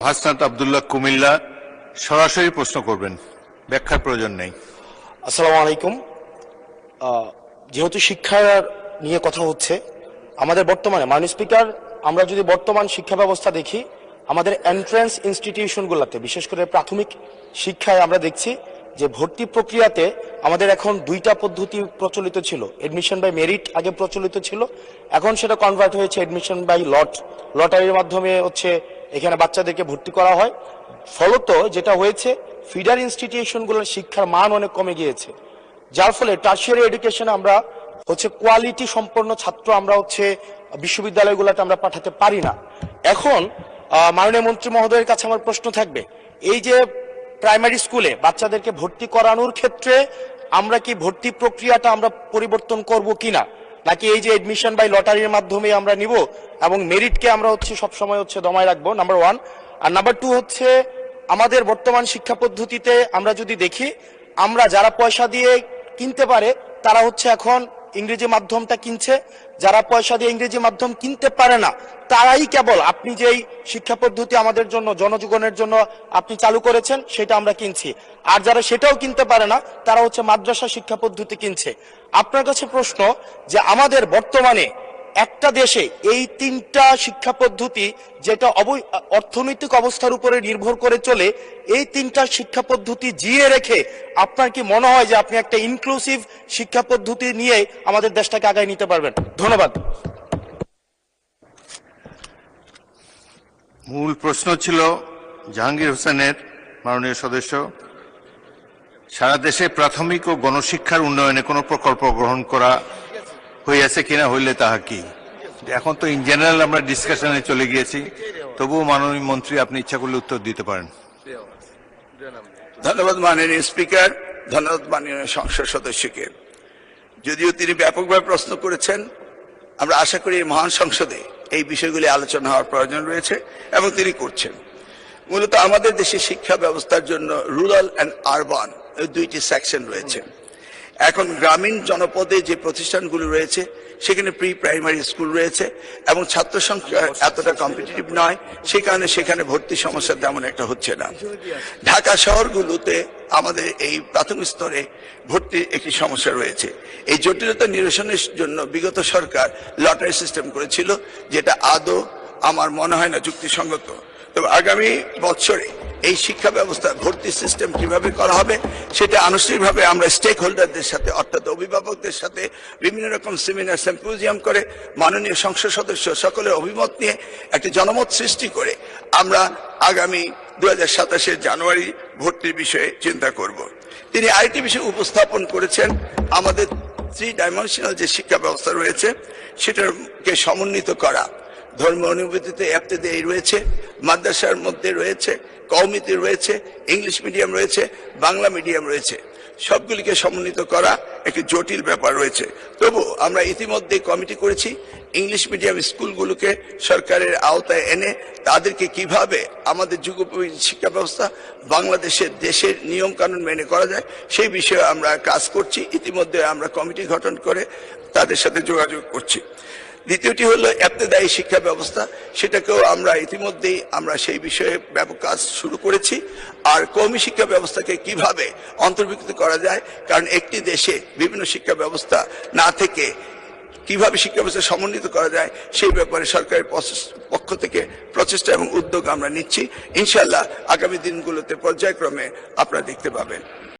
হাসনাত আব্দুল্লাহ কুমিল্লা সরাসরি প্রশ্ন করবেন, ব্যাখ্যার প্রয়োজন নেই। আসসালামু আলাইকুম। যেহেতু শিক্ষা নিয়ে কথা হচ্ছে, আমাদের বর্তমানে মাননীয় স্পিকার, আমরা যদি বর্তমান শিক্ষা ব্যবস্থা দেখি, আমাদের এন্ট্রান্স ইনস্টিটিউশনগুলোতে বিশেষ করে প্রাথমিক শিক্ষায় আমরা দেখছি যে ভর্তি প্রক্রিয়াতে আমাদের এখন দুইটা পদ্ধতি প্রচলিত ছিল। এডমিশন বাই মেরিট আগে প্রচলিত ছিল, এখন সেটা কনভার্ট হয়েছে এডমিশন বাই লটারির মাধ্যমে হচ্ছে এখানে বাচ্চাদেরকে ভর্তি করা হয়। ফলত যেটা হয়েছে, ফিডার ইনস্টিটিউশনগুলোর শিক্ষার মান অনেক কমে গিয়েছে, যার ফলে টার্সিয়ারি এডুকেশনে আমরা হচ্ছে কোয়ালিটি সম্পন্ন ছাত্র আমরা হচ্ছে বিশ্ববিদ্যালয়গুলোতে আমরা পাঠাতে পারি না। এখন মাননীয় মন্ত্রী মহোদয়ের কাছে আমার প্রশ্ন থাকবে, এই যে প্রাইমারি স্কুলে বাচ্চাদেরকে ভর্তি করানোর ক্ষেত্রে আমরা কি ভর্তি প্রক্রিয়াটা আমরা পরিবর্তন করব কিনা, নাকি এই যে এডমিশন বাই লটারির মাধ্যমে আমরা নিব এবং মেরিটকে আমরা হচ্ছে সবসময় হচ্ছে দমায় রাখবো, নাম্বার ওয়ান। আর নাম্বার টু হচ্ছে, আমাদের বর্তমান শিক্ষা পদ্ধতিতে আমরা যদি দেখি, আমরা যারা পয়সা দিয়ে কিনতে পারে তারা হচ্ছে এখন ইংরেজি মাধ্যমটা কিনছে, যারা পয়সা দিয়ে ইংরেজি মাধ্যম কিনতে পারে না তারাই কেবল আপনি যেই শিক্ষা পদ্ধতি আমাদের জন্য জনজীবনের জন্য আপনি চালু করেছেন সেটা আমরা কিনছি, আর যারা সেটাও কিনতে পারে না তারা হচ্ছে মাদ্রাসা শিক্ষা পদ্ধতি কিনছে। আপনার কাছে প্রশ্ন যে আমাদের বর্তমানে একটা দেশে এই তিনটা শিক্ষা পদ্ধতি যেটা অর্থনৈতিক অবস্থার উপরে নির্ভর করে চলে, এই তিনটা শিক্ষা পদ্ধতি জিয়ে রেখে আপনার কি মনে হয় যে আপনি একটা ইনক্লুসিভ শিক্ষা পদ্ধতি নিয়ে আমাদের দেশটাকে আগায় নিতে পারবেন? ধন্যবাদ। মূল প্রশ্ন ছিল জাহাঙ্গীর হোসেনের, মাননীয় সদস্য, সারা দেশে প্রাথমিক ও গণশিক্ষার উন্নয়নে কোনো প্রকল্প গ্রহণ করা হইয়াছে কিনা, হইলে তাহা কি? এখন তো ইন জেনারেল আমরা ডিসকাশনে চলে গিয়েছি, তবুও মাননীয় মন্ত্রী আপনি ইচ্ছা করলে উত্তর দিতে পারেন। ধন্যবাদ মাননীয় স্পিকার, ধন্যবাদ মাননীয় সংসদ সদস্যকে। যদিও তিনি ব্যাপকভাবে প্রশ্ন করেছেন, আমরা আশা করি মহান সংসদে এই বিষয়গুলি আলোচনা হওয়ার প্রয়োজন রয়েছে এবং তিনি করছেন। মূলত আমাদের দেশে শিক্ষা ব্যবস্থার জন্য রুরাল অ্যান্ড আরবান দুইটি সেকশন রয়েছে। এখন গ্রামীণ জনপদে যে প্রতিষ্ঠানগুলো রয়েছে সেখানে প্রি প্রাইমারি স্কুল রয়েছে এবং ছাত্র সংখ্যা এতটা কম্পিটিটিভ নয়, সে কারণে সেখানে ভর্তি সমস্যা তেমন একটা হচ্ছে না। ঢাকা শহরগুলোতে আমাদের এই প্রাথমিক স্তরে ভর্তির একটি সমস্যা রয়েছে। এই জটিলতা নিরসনের জন্য বিগত সরকার লটারি সিস্টেম করেছিল, যেটা আদৌ আমার মনে হয় না যুক্তিসঙ্গত। তবে আগামী বছরে এই শিক্ষা ব্যবস্থা ভর্তি সিস্টেম কিভাবে করা হবে সেটা আনুষ্ঠানিকভাবে আমরা স্টেক হোল্ডারদের সাথে, অর্থাৎ অভিভাবকদের সাথে বিভিন্ন রকম সেমিনার সিম্পোজিয়াম করে মাননীয় সংসদ সদস্য সকলের অভিমত নিয়ে একটা জনমত সৃষ্টি করে আমরা আগামী 2027 জানুয়ারি ভর্তির বিষয়ে চিন্তা করব। তিনি আরেকটি বিষয় উপস্থাপন করেছেন, আমাদের 3 ডাইমেনশনাল যে শিক্ষা ব্যবস্থা রয়েছে সেটাকে সমন্বিত করা। ধর্ম অনুভূতিতে ইবতেদায়ী রয়েছে, মাদ্রাসার মধ্যে রয়েছে, কওমিতে রয়েছে, ইংলিশ মিডিয়াম রয়েছে, বাংলা মিডিয়াম রয়েছে, সবগুলিকে সমন্বিত করা একটি জটিল ব্যাপার রয়েছে। তবু আমরা ইতিমধ্যে কমিটি করেছি, ইংলিশ মিডিয়াম স্কুলগুলোকে সরকারের আওতায় এনে তাদেরকে কিভাবে আমাদের যুগোপযোগী শিক্ষা ব্যবস্থা বাংলাদেশের দেশের নিয়ম কানুন মেনে করা যায় সেই বিষয়ে আমরা কাজ করছি। ইতিমধ্যে আমরা কমিটি গঠন করে তাদের সাথে যোগাযোগ করছি। দ্বিতীয়টি হলো ইবতেদায়ী শিক্ষা ব্যবস্থা, সেটাকেও আমরা ইতিমধ্যেই আমরা সেই বিষয়ে ব্যাপক কাজ শুরু করেছি। আর কওমি শিক্ষা ব্যবস্থাকে কিভাবে অন্তর্ভুক্ত করা যায়, কারণ একটি দেশে বিভিন্ন শিক্ষা ব্যবস্থা না থেকে কিভাবে শিক্ষা ব্যবস্থা সমন্বিত করা যায় সেই ব্যাপারে সরকারের পক্ষ থেকে প্রচেষ্টা এবং উদ্যোগ আমরা নিচ্ছি। ইনশাআল্লাহ আগামী দিনগুলোতে পর্যায়ক্রমে আপনারা দেখতে পাবেন।